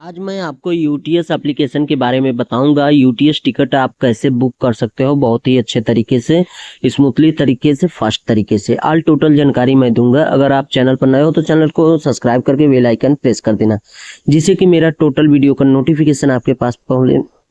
आज मैं आपको यूटीएस एप्लीकेशन के बारे में बताऊंगा। यूटीएस टिकट आप कैसे बुक कर सकते हो बहुत ही अच्छे तरीके से, स्मूथली तरीके से, फास्ट तरीके से। ऑल टोटल जानकारी मैं दूंगा। अगर आप चैनल पर नए हो तो चैनल को सब्सक्राइब करके बेल आइकन प्रेस कर देना, जिससे कि मेरा टोटल वीडियो का नोटिफिकेशन आपके पास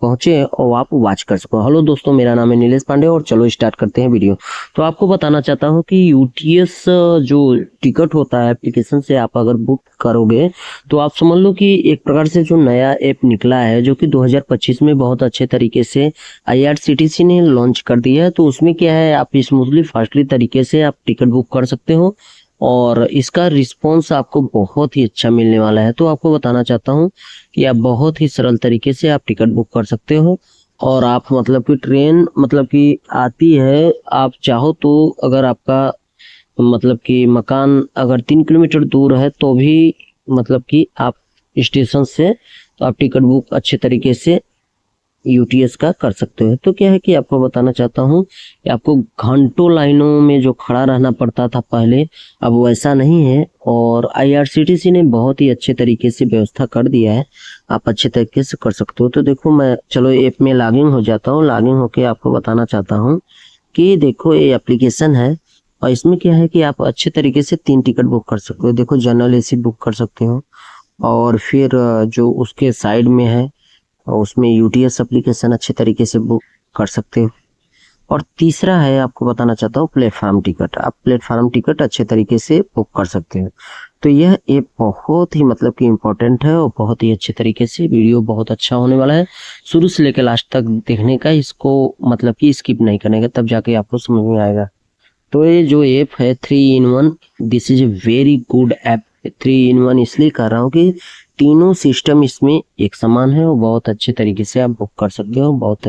पहुंचे और आप वॉच कर सको। हेलो दोस्तों, मेरा नाम है नीलेश पांडे और चलो स्टार्ट करते हैं वीडियो। तो आपको बताना चाहता हूं कि यूटीएस जो टिकट होता है एप्लीकेशन से आप अगर बुक करोगे तो आप समझ लो कि एक प्रकार से जो नया ऐप निकला है जो कि 2025 में बहुत अच्छे तरीके से आईआरसीटीसी ने लॉन्च कर दिया है। तो उसमें क्या है, आप स्मूथली फास्टली तरीके से आप टिकट बुक कर सकते हो और इसका रिस्पॉन्स आपको बहुत ही अच्छा मिलने वाला है। तो आपको बताना चाहता हूँ कि आप बहुत ही सरल तरीके से आप टिकट बुक कर सकते हो और आप मतलब कि ट्रेन मतलब कि आती है, आप चाहो तो अगर आपका मतलब कि मकान अगर 3 किलोमीटर दूर है तो भी मतलब कि आप स्टेशन से तो आप टिकट बुक अच्छे तरीके से यूटीएस का कर सकते हो। तो क्या है कि आपको बताना चाहता हूँ कि आपको घंटों लाइनों में जो खड़ा रहना पड़ता था पहले, अब वैसा नहीं है और आईआरसीटीसी ने बहुत ही अच्छे तरीके से व्यवस्था कर दिया है, आप अच्छे तरीके से कर सकते हो। तो देखो मैं चलो ऐप में लॉगिन हो जाता हूँ। लॉगिन होके आपको बताना चाहता हूँ कि देखो ये एप्लीकेशन है और इसमें क्या है कि आप अच्छे तरीके से 3 टिकट बुक कर सकते हो। देखो जनरल एसी बुक कर सकते हो और फिर जो उसके साइड में है और उसमें यूटीएस एप्लीकेशन अच्छे तरीके से बुक कर सकते हो। और तीसरा है, आपको बताना चाहता हूँ प्लेटफॉर्म टिकट, आप प्लेटफॉर्म टिकट अच्छे तरीके से बुक कर सकते हो। तो यह ऐप बहुत ही मतलब कि इम्पोर्टेंट है और बहुत ही अच्छे तरीके से, वीडियो बहुत अच्छा होने वाला है, शुरू से लेकर लास्ट तक देखने का, इसको मतलब कि स्किप नहीं करने का, तब जाके आपको समझ में आएगा। तो ये जो ऐप है 3 in 1, this is a very good app. 3 in 1 इसलिए कर रहा हूँ कि तीनों सिस्टम इसमें एक समान है और बहुत अच्छे तरीके से आप बुक कर सकते हो, बहुत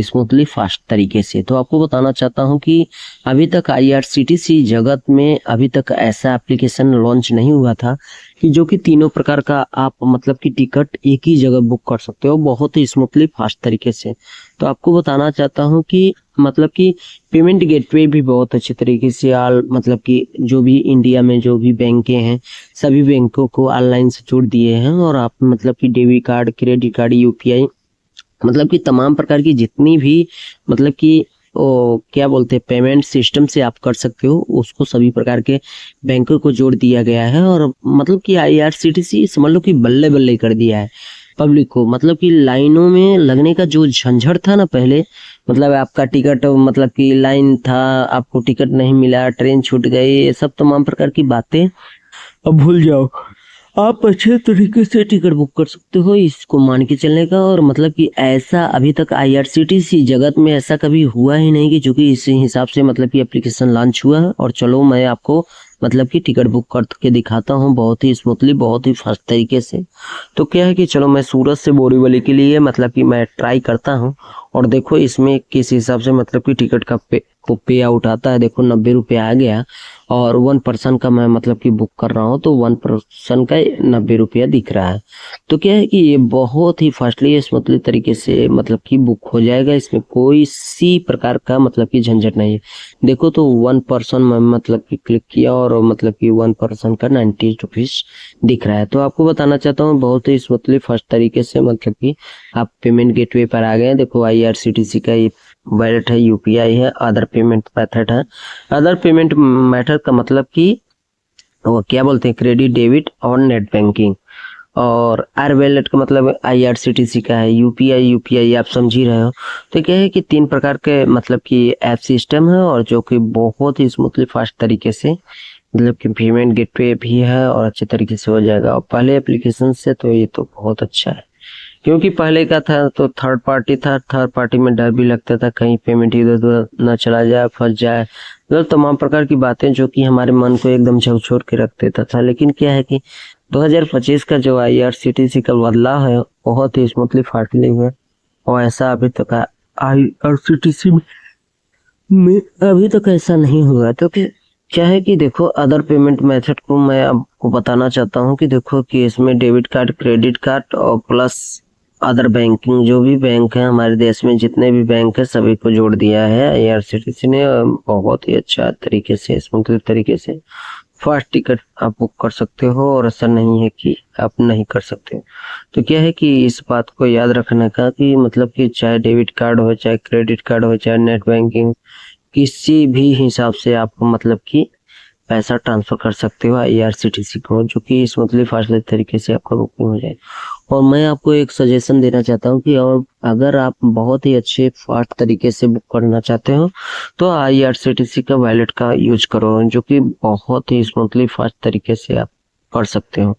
स्मूथली फास्ट तरीके से। तो आपको बताना चाहता हूँ कि अभी तक आईआरसीटीसी जगत में अभी तक ऐसा एप्लीकेशन लॉन्च नहीं हुआ था कि जो कि तीनों प्रकार का आप मतलब कि टिकट एक ही जगह बुक कर सकते हो बहुत ही स्मूथली फास्ट तरीके से। तो आपको बताना चाहता हूँ कि मतलब कि पेमेंट गेटवे भी बहुत अच्छे तरीके से ऑल मतलब कि जो भी इंडिया में जो भी बैंकें हैं सभी बैंकों को ऑनलाइन से जोड़ दिए हैं और आप मतलब कि debit card, credit card, UPI मतलब कि तमाम प्रकार की जितनी भी मतलब कि क्या बोलते हैं पेमेंट सिस्टम से आप कर सकते हो, उसको सभी प्रकार के बैंकों को जोड़ दिया गया है। और मतलब कि आईआरसीटीसी समझ लो कि बल्ले बल्ले कर दिया है पब्लिक को। मतलब कि लाइनों में लगने का जो झंझट था ना पहले, मतलब आपका टिकट मतलब कि लाइन था, आपको टिकट नहीं मिला, ट्रेन छूट गई, ये सब तमाम प्रकार की बातें अब भूल जाओ। आप अच्छे तरीके से टिकट बुक कर सकते हो, इसको मान के चलने का। और मतलब कि ऐसा अभी तक आईआरसीटीसी जगत में ऐसा कभी हुआ ही नहीं कि जो कि इस हिसाब से मतलब कि एप्लीकेशन लॉन्च हुआ है। और चलो मैं आपको मतलब कि टिकट बुक करके दिखाता हूँ बहुत ही स्मूथली, बहुत ही फास्ट तरीके से। तो क्या है कि चलो मैं सूरत से बोरीवली के लिए मतलब कि मैं ट्राई करता हूँ और देखो इसमें किस हिसाब से मतलब कि टिकट का पे आउट आता है। देखो 90 रुपये आ गया और 1 पर्सन का मैं मतलब कि बुक कर रहा हूँ तो 1 पर्सन का 90 रुपया दिख रहा है। तो क्या है कि ये बहुत ही फास्टली स्मूथली तरीके से मतलब कि बुक हो जाएगा, इसमें कोई सी प्रकार का मतलब कि झंझट नहीं है। देखो तो 1 पर्सन में मतलब कि क्लिक किया और मतलब कि 1 पर्सन का 90 रुपीज दिख रहा है। तो आपको बताना चाहता हूँ बहुत ही स्मूथली फास्ट तरीके से मतलब कि आप पेमेंट गेटवे पर आ गए। देखो आईआरसीटीसी का ये वैलेट है, यूपीआई है, अदर पेमेंट मेथड है। अदर पेमेंट मेथड का मतलब कि वो क्या बोलते हैं, क्रेडिट, डेबिट और नेट बैंकिंग। और आर वैलेट का मतलब आईआरसीटीसी का है। यूपीआई आप समझ ही रहे हो। तो क्या है कि 3 प्रकार के मतलब कि ऐप सिस्टम है और जो कि बहुत ही स्मूथली फास्ट तरीके से मतलब कि पेमेंट गेटवे भी है और अच्छे तरीके से हो जाएगा। और पहले एप्लीकेशन से तो ये तो बहुत अच्छा है, क्योंकि पहले का था तो थर्ड पार्टी था, थर्ड पार्टी में डर भी लगता था कहीं पेमेंट इधर उधर न चला जाए, फंस जाए, मतलब तमाम प्रकार की बातें जो कि हमारे मन को एकदम झकझोर के रख देता था। लेकिन क्या है कि 2025 का जो आईआरसीटीसी का बदलाव है बहुत ही स्मूथली फास्टली हुआ और ऐसा अभी तक आईआरसीटीसी में अभी तक ऐसा नहीं हुआ। तो क्या है कि देखो अदर पेमेंट मेथड को मैं आपको बताना चाहता हूँ कि देखो कि इसमें डेबिट कार्ड, क्रेडिट कार्ड और प्लस अदर बैंकिंग, जो भी बैंक है हमारे देश में जितने भी बैंक है सभी को जोड़ दिया है आईआरसीटीसी ने बहुत ही अच्छा तरीके से, स्मूथ तरीके से। फास्ट टिकट आप बुक कर सकते हो और ऐसा नहीं है कि आप नहीं कर सकते हो। तो क्या है कि इस बात को याद रखने का कि मतलब कि चाहे डेबिट कार्ड हो, चाहे क्रेडिट कार्ड हो, चाहे नेट बैंकिंग, किसी भी हिसाब से आप मतलब कि पैसा ट्रांसफर कर सकते हो IRCTC को, जो कि स्मूथली फास्टली तरीके से आपका बुकिंग हो जाए। और मैं आपको एक सजेशन देना चाहता हूँ कि और अगर आप बहुत ही अच्छे फास्ट तरीके से बुक करना चाहते हो तो IRCTC का वॉलेट का यूज करो, जो कि बहुत ही स्मूथली फास्ट तरीके से आप कर सकते हो।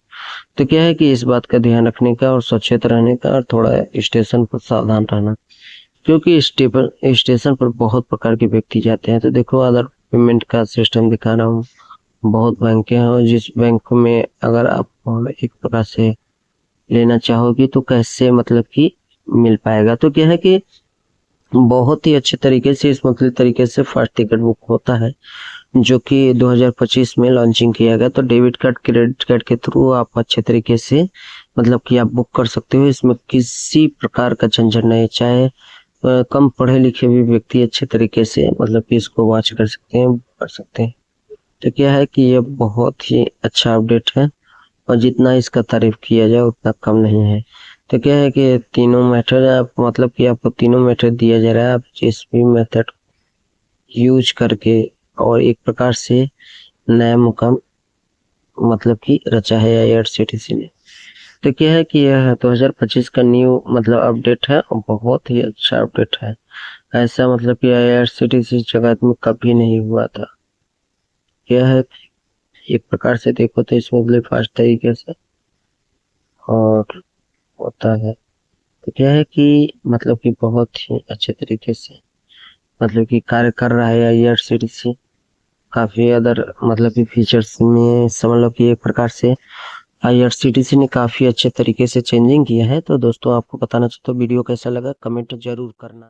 तो क्या है कि इस बात का ध्यान रखने का और सचेत रहने का और थोड़ा स्टेशन पर सावधान रहना, क्योंकि स्टेशन पर बहुत प्रकार के व्यक्ति जाते हैं। तो देखो, अदर पेमेंट का सिस्टम दिखा रहा हूँ, बहुत बैंक हैं और जिस बैंक में अगर आप एक प्रकार से लेना चाहोगे तो कैसे मतलब कि मिल पाएगा। तो क्या है कि बहुत ही अच्छे तरीके से स्मूथली तरीके से फर्स्ट टिकट बुक होता है, जो कि 2025 में लॉन्चिंग किया गया। तो डेबिट कार्ड क्रेडिट कार्ड के थ्रू आप अच्छे तरीके से मतलब कि आप बुक कर सकते हो। इसमें किसी प्रकार का झंझट नहीं, चाहे कम पढ़े लिखे भी व्यक्ति अच्छे तरीके से मतलब कि इसको वॉच कर सकते हैं, कर सकते हैं। तो क्या है कि ये बहुत ही अच्छा अपडेट है और जितना इसका तारीफ किया जाए उतना कम नहीं है। तो क्या है कि तीनों मेथड आप मतलब कि आपको तीनों मेथड दिया जा रहा है, आप जिस भी मेथड यूज करके और एक प्रकार से नया मुकाम मतलब कि रचा है IRCTC ने। तो क्या है कि यह 2025 का न्यू मतलब अपडेट है और बहुत ही अच्छा अपडेट है। ऐसा मतलब कि IRCTC जगत में कभी नहीं हुआ था। क्या है एक प्रकार से देखो तो स्मूथली फास्ट तरीके से और होता है। तो क्या है कि मतलब कि बहुत ही अच्छे तरीके से मतलब कि कार्य कर रहा है IRCTC। काफी अदर मतलब कि फीचर्स में समझ लो कि एक प्रकार से IRCTC ने काफी अच्छे तरीके से चेंजिंग किया है। तो दोस्तों, आपको बताना चाहता हूँ वीडियो कैसा लगा कमेंट जरूर करना।